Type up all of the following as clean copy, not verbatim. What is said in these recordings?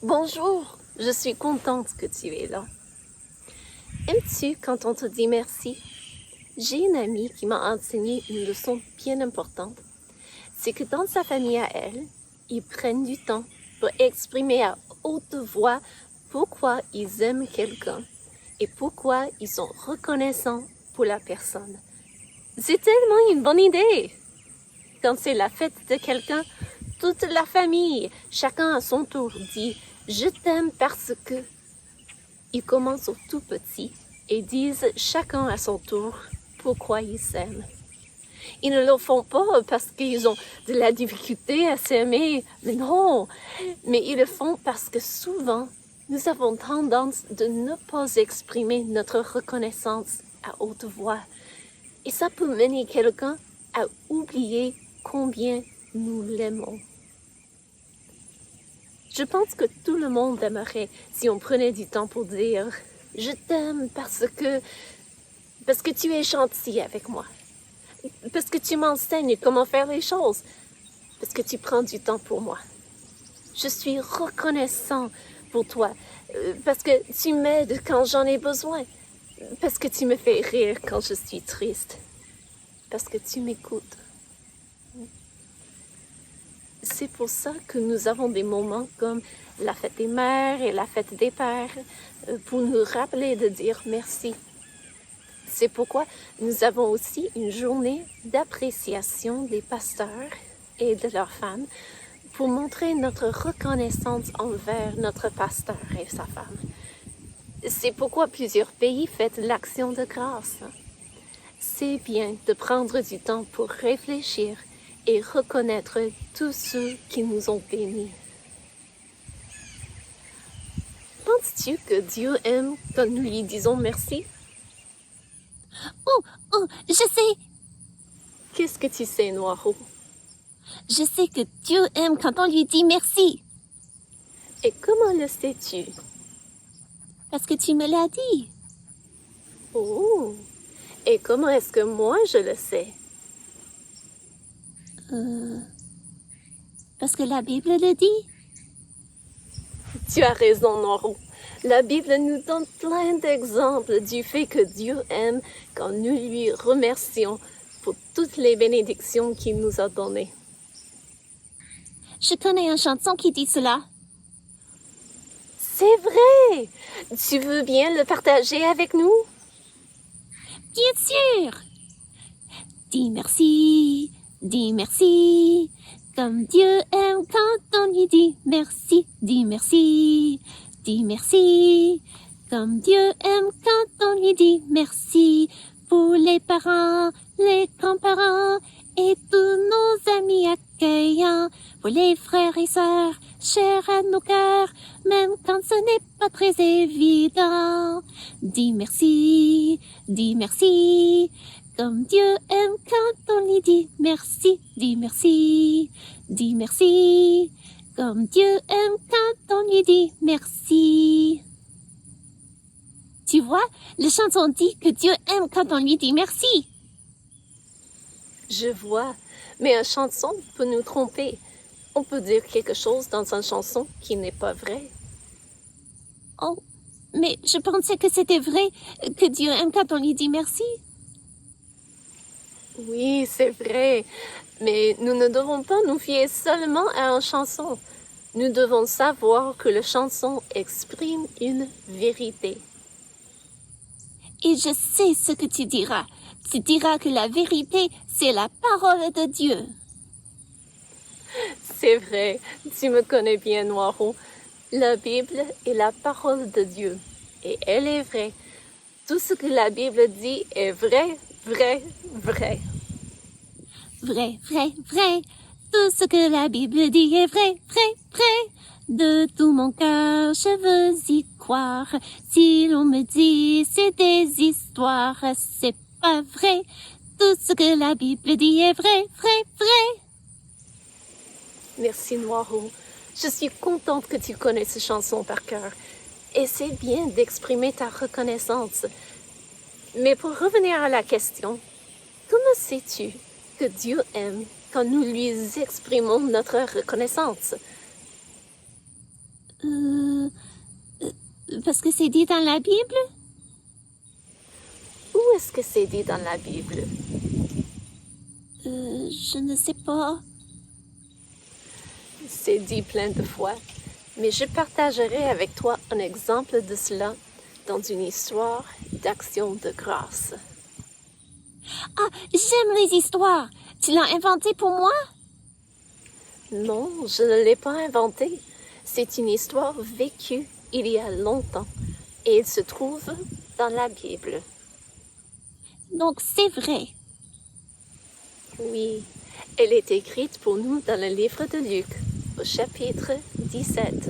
Bonjour, je suis contente que tu es là. Aimes-tu quand on te dit merci? J'ai une amie qui m'a enseigné une leçon bien importante. C'est que dans sa famille à elle, ils prennent du temps pour exprimer à haute voix pourquoi ils aiment quelqu'un et pourquoi ils sont reconnaissants pour la personne. C'est tellement une bonne idée! Quand c'est la fête de quelqu'un, toute la famille, chacun à son tour, dit « Je t'aime parce que ». Ils commencent au tout petit et disent chacun à son tour pourquoi ils s'aiment. Ils ne le font pas parce qu'ils ont de la difficulté à s'aimer, mais non, mais ils le font parce que souvent, nous avons tendance de ne pas exprimer notre reconnaissance à haute voix. Et ça peut mener quelqu'un à oublier combien nous l'aimons. Je pense que tout le monde aimerait si on prenait du temps pour dire « Je t'aime parce que tu es gentil avec moi, parce que tu m'enseignes comment faire les choses, parce que tu prends du temps pour moi. Je suis reconnaissant pour toi, parce que tu m'aides quand j'en ai besoin, parce que tu me fais rire quand je suis triste, parce que tu m'écoutes. » C'est pour ça que nous avons des moments comme la fête des mères et la fête des pères pour nous rappeler de dire merci. C'est pourquoi nous avons aussi une journée d'appréciation des pasteurs et de leurs femmes pour montrer notre reconnaissance envers notre pasteur et sa femme. C'est pourquoi plusieurs pays fêtent l'action de grâce. C'est bien de prendre du temps pour réfléchir et reconnaître tous ceux qui nous ont bénis. Penses-tu que Dieu aime quand nous lui disons merci? Oh, je sais! Qu'est-ce que tu sais, Noiro? Je sais que Dieu aime quand on lui dit merci. Et comment le sais-tu? Parce que tu me l'as dit. Oh! Et comment est-ce que moi je le sais? Parce que la Bible le dit. Tu as raison, Noiro. La Bible nous donne plein d'exemples du fait que Dieu aime quand nous lui remercions pour toutes les bénédictions qu'il nous a données. Je connais une chanson qui dit cela. C'est vrai! Tu veux bien le partager avec nous? Bien sûr! Dis merci, comme Dieu aime quand on lui dit merci, dis merci, comme Dieu aime quand on lui dit merci, pour les parents, les grands-parents et tous nos amis accueillants, pour les frères et sœurs, chers à nos cœurs, même quand ce n'est pas très évident. Dis merci, comme Dieu aime quand on lui dit merci, dis merci, comme Dieu aime quand on lui dit merci. Tu vois, la chanson dit que Dieu aime quand on lui dit merci. Je vois, mais une chanson peut nous tromper. On peut dire quelque chose dans une chanson qui n'est pas vrai. Oh, mais je pensais que c'était vrai, que Dieu aime quand on lui dit merci. Oui, c'est vrai, mais nous ne devons pas nous fier seulement à une chanson. Nous devons savoir que la chanson exprime une vérité. Et je sais ce que tu diras. Tu diras que la vérité, c'est la parole de Dieu. C'est vrai, tu me connais bien, Noiro. La Bible est la parole de Dieu, et elle est vraie. Tout ce que la Bible dit est vrai, vrai, vrai. Vrai, vrai, vrai. Tout ce que la Bible dit est vrai, vrai, vrai. De tout mon cœur, je veux y croire. Si l'on me dit c'est des histoires, c'est pas vrai. Tout ce que la Bible dit est vrai, vrai, vrai. Merci, Noiro. Je suis contente que tu connais cette chanson par cœur. Et c'est bien d'exprimer ta reconnaissance. Mais pour revenir à la question, comment sais-tu que Dieu aime quand nous lui exprimons notre reconnaissance? Parce que c'est dit dans la Bible? Où est-ce que c'est dit dans la Bible? Je ne sais pas. C'est dit plein de fois, mais je partagerai avec toi un exemple de cela dans une histoire d'action de grâce. Ah, j'aime les histoires. Tu l'as inventé pour moi? Non, je ne l'ai pas inventée. C'est une histoire vécue il y a longtemps et elle se trouve dans la Bible. Donc c'est vrai. Oui, elle est écrite pour nous dans le livre de Luc, au chapitre 17.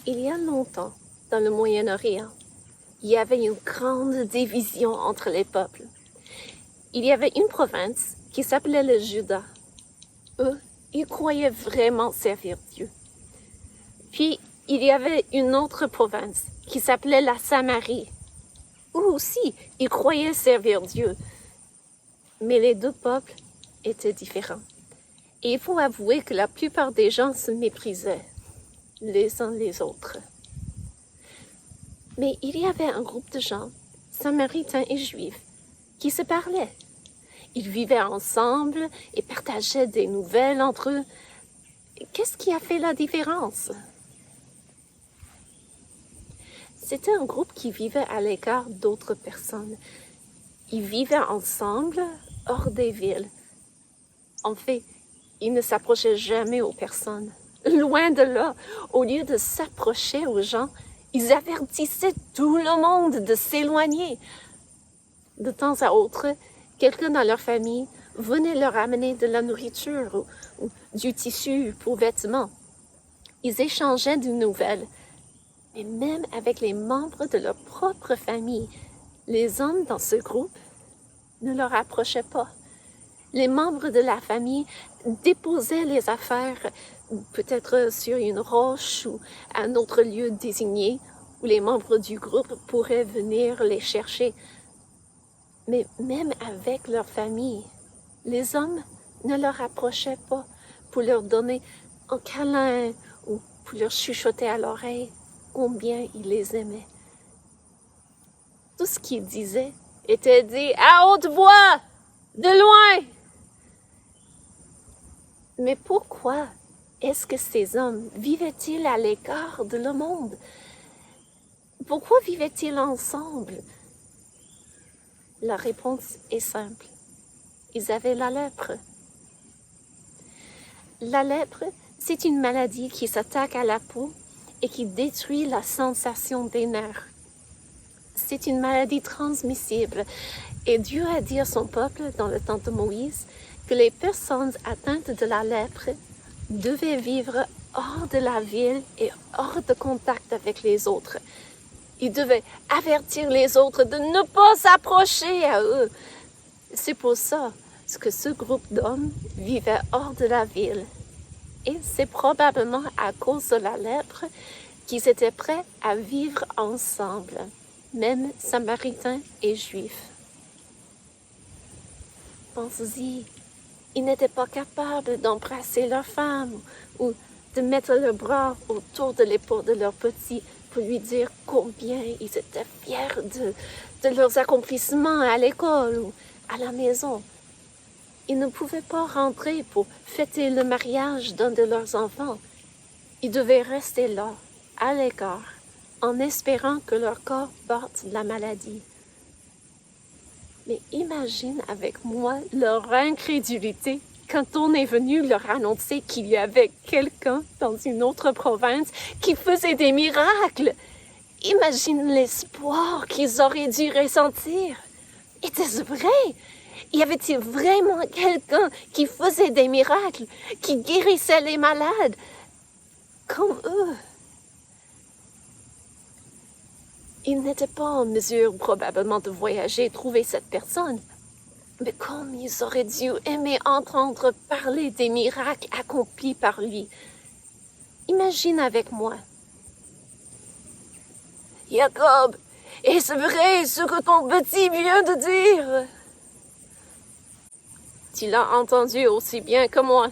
Il y a longtemps, dans le Moyen-Orient, il y avait une grande division entre les peuples. Il y avait une province qui s'appelait le Juda. Eux, ils croyaient vraiment servir Dieu. Puis, il y avait une autre province qui s'appelait la Samarie. Eux aussi, ils croyaient servir Dieu. Mais les deux peuples étaient différents. Et il faut avouer que la plupart des gens se méprisaient les uns les autres. Mais il y avait un groupe de gens, samaritains et juifs, qui se parlaient. Ils vivaient ensemble et partageaient des nouvelles entre eux. Qu'est-ce qui a fait la différence? C'était un groupe qui vivait à l'écart d'autres personnes. Ils vivaient ensemble hors des villes. En fait, ils ne s'approchaient jamais aux personnes. Loin de là, au lieu de s'approcher aux gens, ils avertissaient tout le monde de s'éloigner. De temps à autre, quelqu'un dans leur famille venait leur amener de la nourriture ou du tissu pour vêtements. Ils échangeaient des nouvelles. Mais même avec les membres de leur propre famille, les hommes dans ce groupe ne leur approchaient pas. Les membres de la famille déposaient les affaires, peut-être sur une roche ou à un autre lieu désigné, où les membres du groupe pourraient venir les chercher. Mais même avec leur famille, les hommes ne leur approchaient pas pour leur donner un câlin ou pour leur chuchoter à l'oreille combien ils les aimaient. Tout ce qu'ils disaient était dit à haute voix, de loin. Mais pourquoi est-ce que ces hommes vivaient-ils à l'écart de le monde? Pourquoi vivaient-ils ensemble? La réponse est simple. Ils avaient la lèpre. La lèpre, c'est une maladie qui s'attaque à la peau et qui détruit la sensation des nerfs. C'est une maladie transmissible et Dieu a dit à son peuple dans le temps de Moïse que les personnes atteintes de la lèpre devaient vivre hors de la ville et hors de contact avec les autres. Ils devaient avertir les autres de ne pas s'approcher à eux. C'est pour ça que ce groupe d'hommes vivait hors de la ville. Et c'est probablement à cause de la lèpre qu'ils étaient prêts à vivre ensemble, même samaritains et juifs. Pensez-y, ils n'étaient pas capables d'embrasser leur femme ou de mettre leurs bras autour de l'épaule de leur petit pour lui dire combien ils étaient fiers de leurs accomplissements à l'école ou à la maison. Ils ne pouvaient pas rentrer pour fêter le mariage d'un de leurs enfants. Ils devaient rester là, à l'écart, en espérant que leur corps porte la maladie. Mais imagine avec moi leur incrédulité quand on est venu leur annoncer qu'il y avait quelqu'un dans une autre province qui faisait des miracles. Imagine l'espoir qu'ils auraient dû ressentir. Était-ce vrai? Y avait-il vraiment quelqu'un qui faisait des miracles, qui guérissait les malades, comme eux? Ils n'étaient pas en mesure probablement de voyager et trouver cette personne. Mais comme ils auraient dû aimer entendre parler des miracles accomplis par lui. Imagine avec moi. Jacob, est-ce vrai ce que ton petit vient de dire? Tu l'as entendu aussi bien que moi.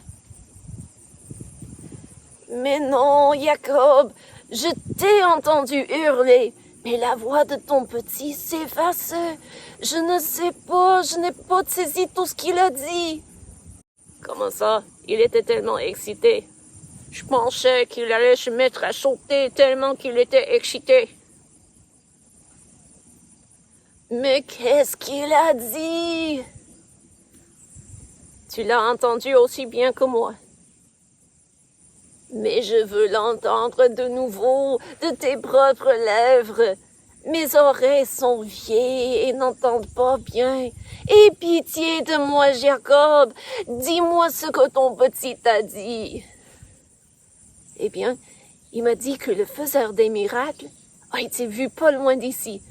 Mais non, Jacob, je t'ai entendu hurler, mais la voix de ton petit s'efface. Je ne sais pas, je n'ai pas saisi tout ce qu'il a dit. Comment ça? Il était tellement excité. Je pensais qu'il allait se mettre à sauter tellement qu'il était excité. Mais qu'est-ce qu'il a dit? Tu l'as entendu aussi bien que moi. Mais je veux l'entendre de nouveau, de tes propres lèvres. Mes oreilles sont vieilles et n'entendent pas bien. Aie pitié de moi, Jacob. Dis-moi ce que ton petit t'a dit. Eh bien, il m'a dit que le faiseur des miracles a été vu pas loin d'ici.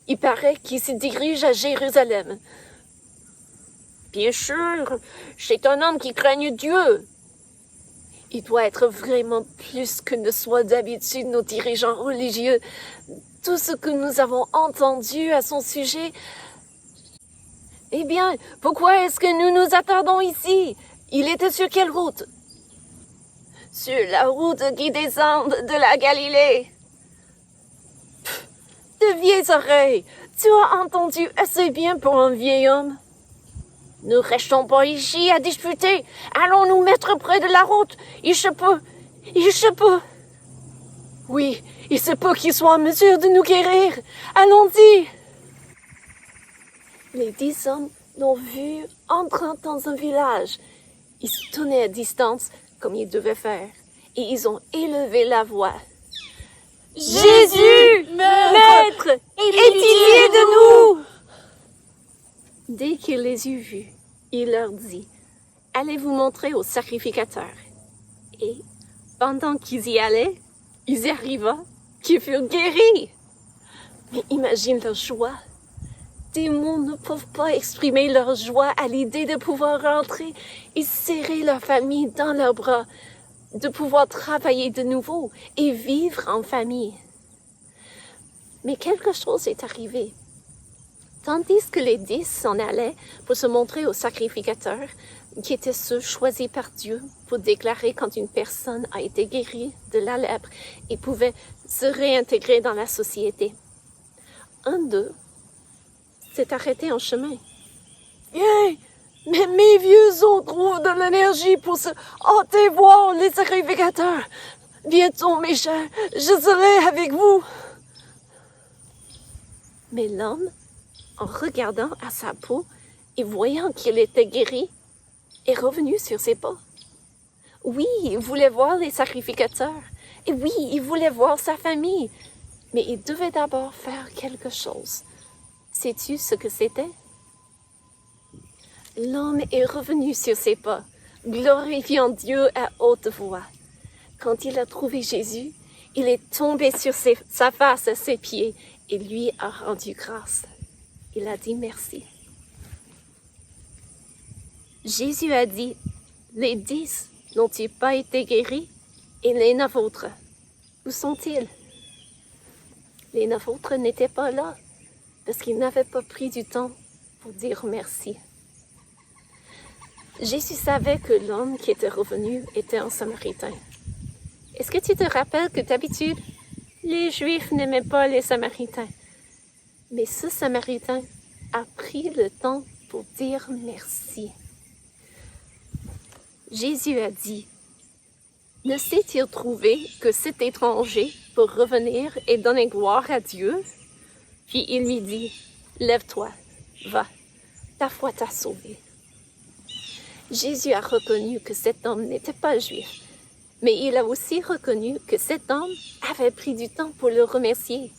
Il paraît qu'il se dirige à Jérusalem. Bien sûr, c'est un homme qui craigne Dieu. Il doit être vraiment plus que ne soit d'habitude nos dirigeants religieux. Tout ce que nous avons entendu à son sujet. Eh bien, pourquoi est-ce que nous nous attardons ici? Il était sur quelle route? Sur la route qui descend de la Galilée. De vieilles oreilles, tu as entendu assez bien pour un vieil homme. Ne restons pas ici à disputer. Allons nous mettre près de la route. Il se peut. Oui, il se peut qu'il soit en mesure de nous guérir. Allons-y. Les 10 hommes l'ont vu entrant dans un village. Ils se tenaient à distance comme ils devaient faire. Et ils ont élevé la voix. Jésus, Maître, aie pitié de nous! Dès qu'il les eut vus, il leur dit, « Allez vous montrer au sacrificateur. » Et, pendant qu'ils y allaient, ils y arriva, qu'ils furent guéris. Mais imagine leur joie. Des mots ne peuvent pas exprimer leur joie à l'idée de pouvoir rentrer et serrer leur famille dans leurs bras, de pouvoir travailler de nouveau et vivre en famille. Mais quelque chose est arrivé. Tandis que les 10 s'en allaient pour se montrer au sacrificateur, qui était ceux choisis par Dieu pour déclarer quand une personne a été guérie de la lèpre et pouvait se réintégrer dans la société. Un d'eux s'est arrêté en chemin. « Viens, mais mes vieux os trouvent de l'énergie pour se hâter voir les sacrificateurs. Bientôt, mes chers, je serai avec vous. » Mais l'homme, en regardant à sa peau et voyant qu'il était guéri, est revenu sur ses pas. Oui, il voulait voir les sacrificateurs. Et oui, il voulait voir sa famille. Mais il devait d'abord faire quelque chose. Sais-tu ce que c'était? L'homme est revenu sur ses pas, glorifiant Dieu à haute voix. Quand il a trouvé Jésus, il est tombé sur sa face à ses pieds et lui a rendu grâce. Il a dit merci. Jésus a dit, les 10 n'ont-ils pas été guéris et les 9 autres, où sont-ils? Les 9 autres n'étaient pas là parce qu'ils n'avaient pas pris du temps pour dire merci. Jésus savait que l'homme qui était revenu était un Samaritain. Est-ce que tu te rappelles que d'habitude, les Juifs n'aimaient pas les Samaritains? Mais ce Samaritain a pris le temps pour dire merci. Jésus a dit, « Ne s'est-il trouvé que cet étranger pour revenir et donner gloire à Dieu? » Puis il lui dit, « Lève-toi, va, ta foi t'a sauvé. » Jésus a reconnu que cet homme n'était pas juif, mais il a aussi reconnu que cet homme avait pris du temps pour le remercier.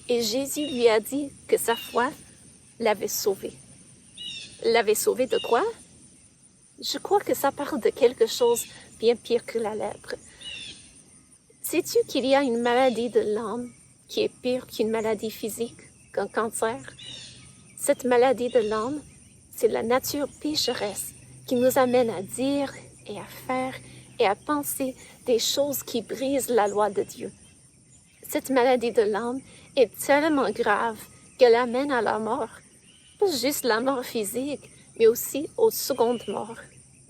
Et Jésus lui a dit que sa foi l'avait sauvé. L'avait sauvé de quoi? Je crois que ça parle de quelque chose bien pire que la lèpre. Sais-tu qu'il y a une maladie de l'âme qui est pire qu'une maladie physique, qu'un cancer? Cette maladie de l'âme, c'est la nature pécheresse qui nous amène à dire et à faire et à penser des choses qui brisent la loi de Dieu. Cette maladie de l'âme est tellement grave qu'elle amène à la mort. Pas juste la mort physique, mais aussi aux secondes morts.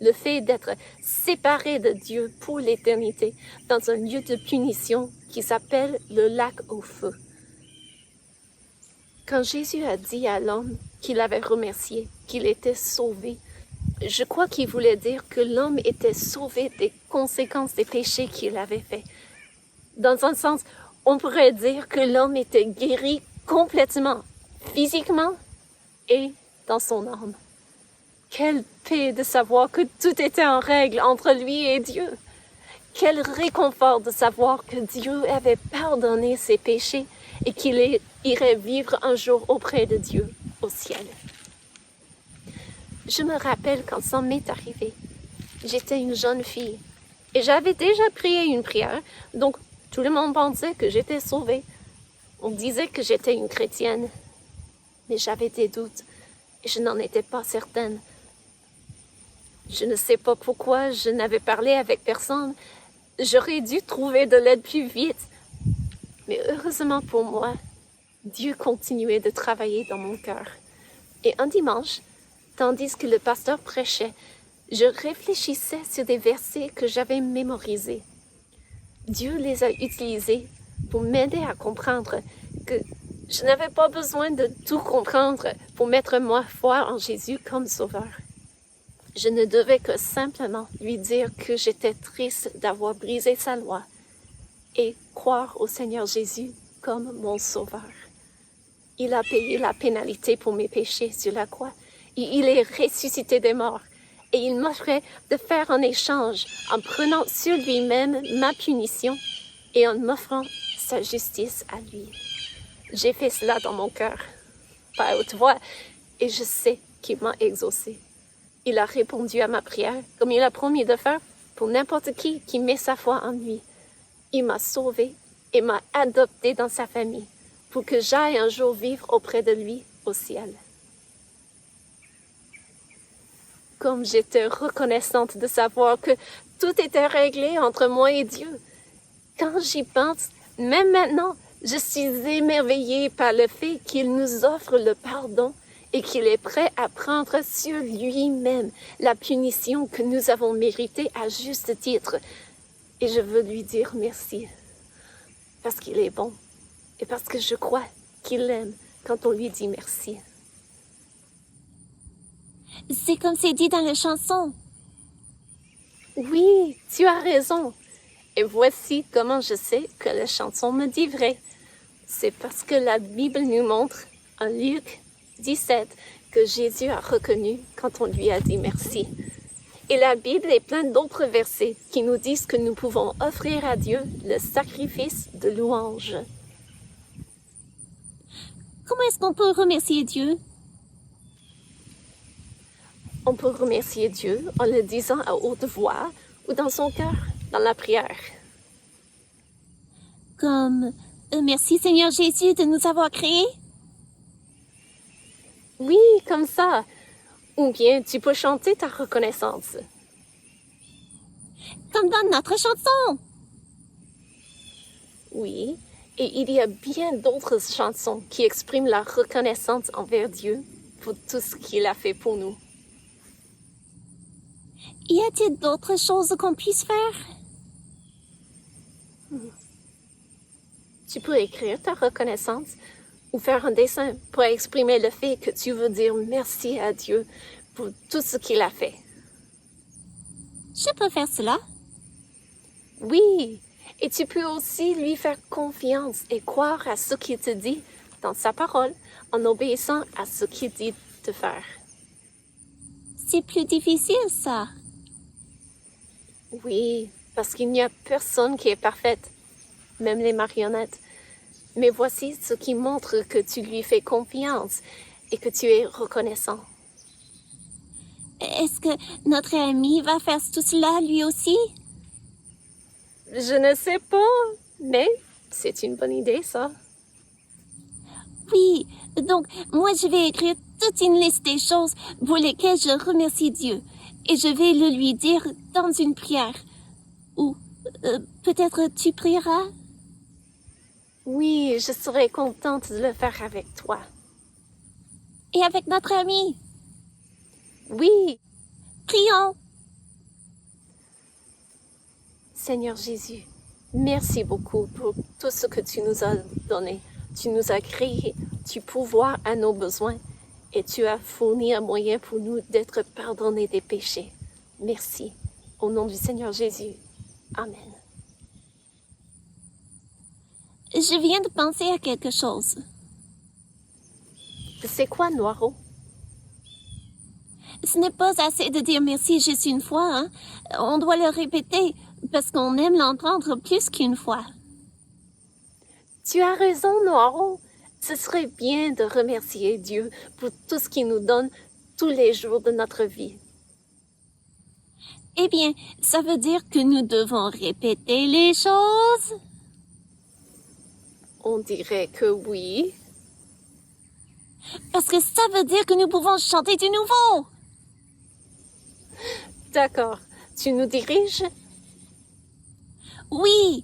Le fait d'être séparé de Dieu pour l'éternité dans un lieu de punition qui s'appelle le lac au feu. Quand Jésus a dit à l'homme qu'il avait remercié, qu'il était sauvé, je crois qu'il voulait dire que l'homme était sauvé des conséquences des péchés qu'il avait faits. Dans un sens, on pourrait dire que l'homme était guéri complètement, physiquement et dans son âme. Quelle paix de savoir que tout était en règle entre lui et Dieu. Quel réconfort de savoir que Dieu avait pardonné ses péchés et qu'il irait vivre un jour auprès de Dieu au ciel. Je me rappelle quand ça m'est arrivé. J'étais une jeune fille et j'avais déjà prié une prière, donc tout le monde pensait que j'étais sauvée. On disait que j'étais une chrétienne, mais j'avais des doutes et je n'en étais pas certaine. Je ne sais pas pourquoi je n'avais parlé avec personne. J'aurais dû trouver de l'aide plus vite. Mais heureusement pour moi, Dieu continuait de travailler dans mon cœur. Et un dimanche, tandis que le pasteur prêchait, je réfléchissais sur des versets que j'avais mémorisés. Dieu les a utilisés pour m'aider à comprendre que je n'avais pas besoin de tout comprendre pour mettre ma foi en Jésus comme sauveur. Je ne devais que simplement lui dire que j'étais triste d'avoir brisé sa loi et croire au Seigneur Jésus comme mon sauveur. Il a payé la pénalité pour mes péchés sur la croix et il est ressuscité des morts. Et il m'offrait de faire un échange en prenant sur lui-même ma punition et en m'offrant sa justice à lui. J'ai fait cela dans mon cœur, pas à haute voix, et je sais qu'il m'a exaucé. Il a répondu à ma prière comme il a promis de faire pour n'importe qui met sa foi en lui. Il m'a sauvée et m'a adoptée dans sa famille pour que j'aille un jour vivre auprès de lui au ciel. Comme j'étais reconnaissante de savoir que tout était réglé entre moi et Dieu. Quand j'y pense, même maintenant, je suis émerveillée par le fait qu'il nous offre le pardon et qu'il est prêt à prendre sur lui-même la punition que nous avons méritée à juste titre. Et je veux lui dire merci, parce qu'il est bon et parce que je crois qu'il aime quand on lui dit merci. C'est comme c'est dit dans la chanson. Oui, tu as raison. Et voici comment je sais que la chanson me dit vrai. C'est parce que la Bible nous montre, en Luc 17, que Jésus a reconnu quand on lui a dit merci. Et la Bible est pleine d'autres versets qui nous disent que nous pouvons offrir à Dieu le sacrifice de louange. Comment est-ce qu'on peut remercier Dieu? On peut remercier Dieu en le disant à haute voix ou dans son cœur, dans la prière. Comme merci Seigneur Jésus de nous avoir créés? Oui, comme ça. Ou bien tu peux chanter ta reconnaissance. Comme dans notre chanson. Oui, et il y a bien d'autres chansons qui expriment la reconnaissance envers Dieu pour tout ce qu'il a fait pour nous. Y a-t-il d'autres choses qu'on puisse faire? Tu peux écrire ta reconnaissance ou faire un dessin pour exprimer le fait que tu veux dire merci à Dieu pour tout ce qu'il a fait. Je peux faire cela. Oui, et tu peux aussi lui faire confiance et croire à ce qu'il te dit dans sa parole en obéissant à ce qu'il dit de faire. C'est plus difficile, ça. Oui, parce qu'il n'y a personne qui est parfaite, même les marionnettes. Mais voici ce qui montre que tu lui fais confiance et que tu es reconnaissant. Est-ce que notre ami va faire tout cela lui aussi? Je ne sais pas, mais c'est une bonne idée, ça. Oui, donc moi je vais écrire toute une liste des choses pour lesquelles je remercie Dieu et je vais le lui dire dans une prière. Ou peut-être tu prieras? Oui, je serais contente de le faire avec toi. Et avec notre ami? Oui, Prions. Seigneur Jésus, merci beaucoup pour tout ce que tu nous as donné. Tu nous as créé, tu pourvois à nos besoins et tu as fourni un moyen pour nous d'être pardonnés des péchés. Merci. Au nom du Seigneur Jésus. Amen. Je viens de penser à quelque chose. C'est quoi, Noiro? Ce n'est pas assez de dire merci juste une fois, hein? On doit le répéter parce qu'on aime l'entendre plus qu'une fois. Tu as raison, Noiro. Ce serait bien de remercier Dieu pour tout ce qu'il nous donne tous les jours de notre vie. Eh bien, ça veut dire que nous devons répéter les choses? On dirait que oui. Parce que ça veut dire que nous pouvons chanter du nouveau. D'accord. Tu nous diriges? Oui,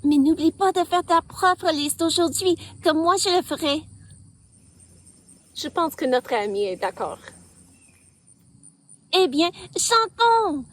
mais n'oublie pas de faire ta propre liste aujourd'hui, comme moi je le ferai. Je pense que notre ami est d'accord. Eh bien, chantons!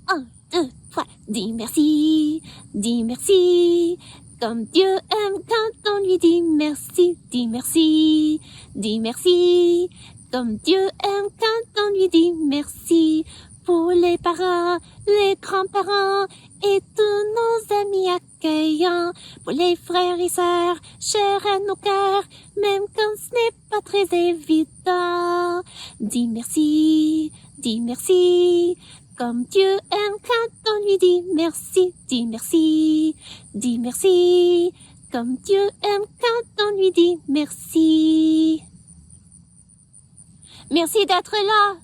1, 2, 3, dis merci, dis merci. Comme Dieu aime quand on lui dit merci, dis merci, dis merci. Comme Dieu aime quand on lui dit merci. Pour les parents, les grands-parents et tous nos amis accueillants. Pour les frères et sœurs, chers à nos cœurs, même quand ce n'est pas très évident. Dis merci, dis merci. Comme Dieu aime quand on lui dit merci, dis merci, dis merci. Comme Dieu aime quand on lui dit merci. Merci d'être là.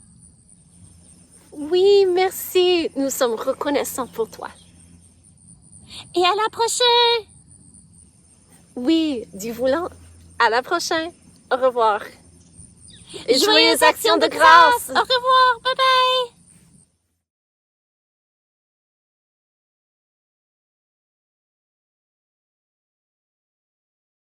Oui, merci. Nous sommes reconnaissants pour toi. Et à la prochaine. Oui, du voulant. À la prochaine. Au revoir. Et joyeuse action de grâce. Au revoir. Bye bye.